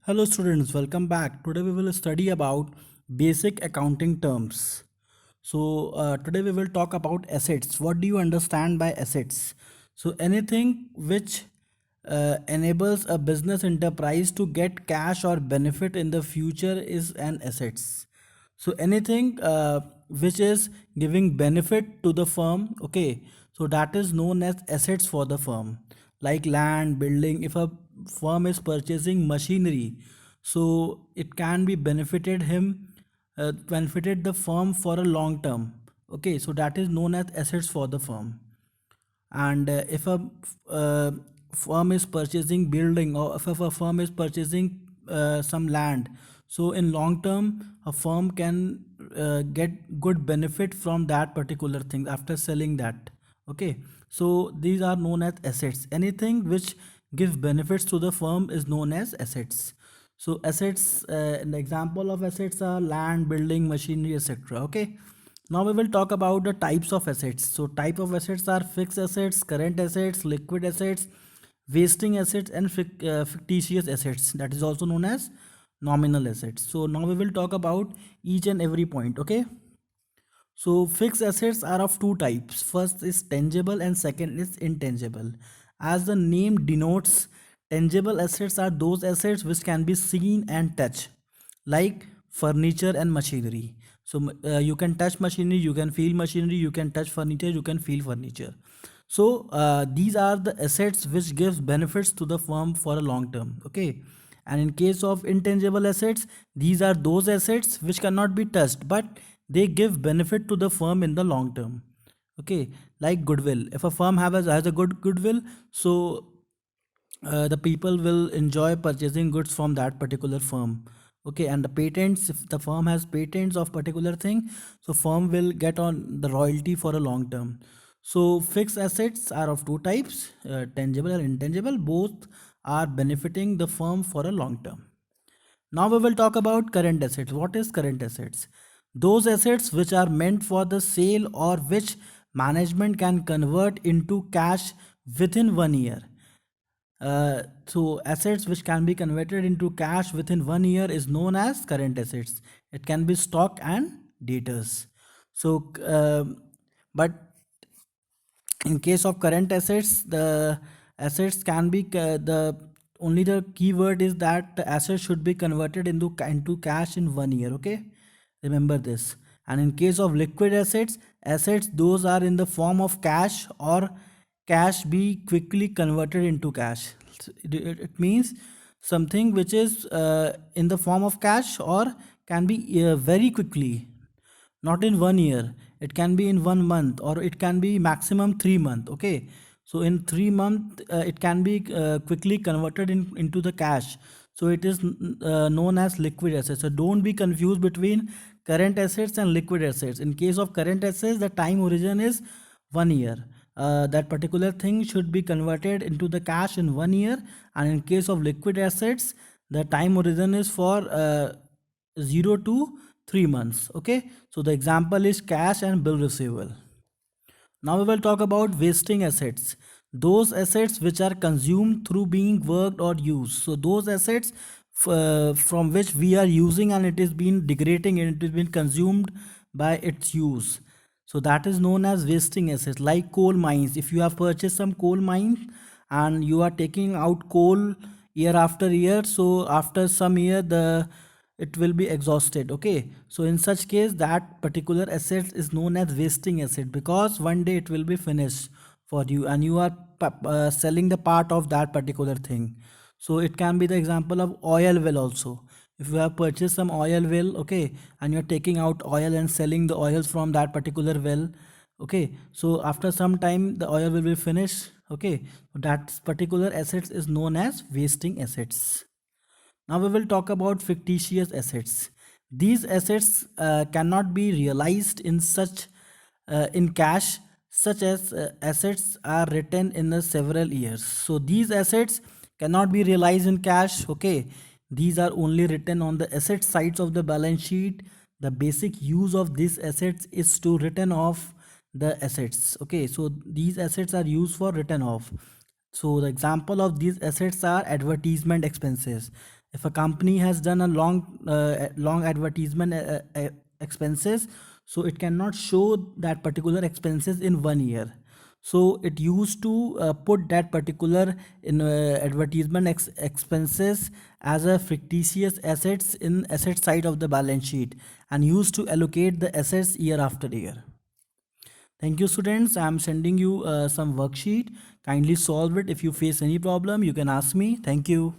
Hello students, welcome back. Today we will study about basic accounting terms. Today we will talk about assets. What do you understand by assets? So anything which enables a business enterprise to get cash or benefit in the future is an assets. So anything which is giving benefit to the firm, okay, so that is known as assets for the firm, like land, building. If a firm is purchasing machinery, so it can be benefited the firm for a long term. Okay, so that is known as assets for the firm. And if a uh, firm is purchasing building, or if a firm is purchasing some land, so in long term a firm can get good benefit from that particular thing after selling that. Okay, so these are known as assets. Anything which gives benefits to the firm is known as assets. So assets, an example of assets are land, building, machinery, etc. Okay, now we will talk about the types of assets. So type of assets are fixed assets, current assets, liquid assets, wasting assets, and fictitious assets. That is also known as nominal assets. So now we will talk about each and every point. Okay. So fixed assets are of two types. First is tangible and second is intangible. As the name denotes, tangible assets are those assets which can be seen and touched, like furniture and machinery. So you can touch machinery, you can feel machinery, you can touch furniture, you can feel furniture. So these are the assets which gives benefits to the firm for a long term. Okay. And in case of intangible assets, these are those assets which cannot be touched, but they give benefit to the firm in the long term. Okay, like goodwill. If a firm has a good goodwill, so the people will enjoy purchasing goods from that particular firm. Okay, and the patents, if the firm has patents of particular thing, so firm will get on the royalty for a long term. So fixed assets are of two types, tangible and intangible. Both are benefiting the firm for a long term. Now we will talk about current assets. What is current assets? Those assets which are meant for the sale or which management can convert into cash within 1 year. So assets which can be converted into cash within 1 year is known as current assets. It can be stock and debtors. So, but in case of current assets, the assets can be the only the keyword is that the assets should be converted into cash in 1 year. Okay, remember this. And in case of liquid assets those are in the form of cash or cash be quickly converted into cash. It means something which is in the form of cash or can be very quickly, not in 1 year. It can be in 1 month or it can be maximum 3 month. Okay, so in 3 month it can be quickly converted into the cash. So it is known as liquid assets. So don't be confused between current assets and liquid assets. In case of current assets, the time horizon is 1 year. That particular thing should be converted into the cash in 1 year. And in case of liquid assets, the time horizon is for 0 to 3 months. Okay, so the example is cash and bill receivable. Now we will talk about wasting assets. Those assets which are consumed through being worked or used. So those assets from which we are using and it is been degrading and it has been consumed by its use. So that is known as wasting assets, like coal mines. If you have purchased some coal mines and you are taking out coal year after year, so after some year the it will be exhausted. Okay, so in such case that particular asset is known as wasting asset because one day it will be finished for you and you are selling the part of that particular thing. So it can be the example of oil well also. If you have purchased some oil well, okay, and you're taking out oil and selling the oils from that particular well, okay, so after some time the oil will be finished. Okay, that particular assets is known as wasting assets. Now we will talk about fictitious assets. These assets cannot be realized in cash, such as assets are written in several years. So these assets cannot be realized in cash. Okay, these are only written on the asset sides of the balance sheet. The basic use of these assets is to written off the assets. Okay, so these assets are used for written off. So the example of these assets are advertisement expenses. If a company has done a long advertisement expenses, so it cannot show that particular expenses in 1 year. So it used to put that particular in advertisement expenses as a fictitious assets in asset side of the balance sheet, and used to allocate the assets year after year. Thank you, students. I'm sending you some worksheet. Kindly solve it. If you face any problem, you can ask me. Thank you.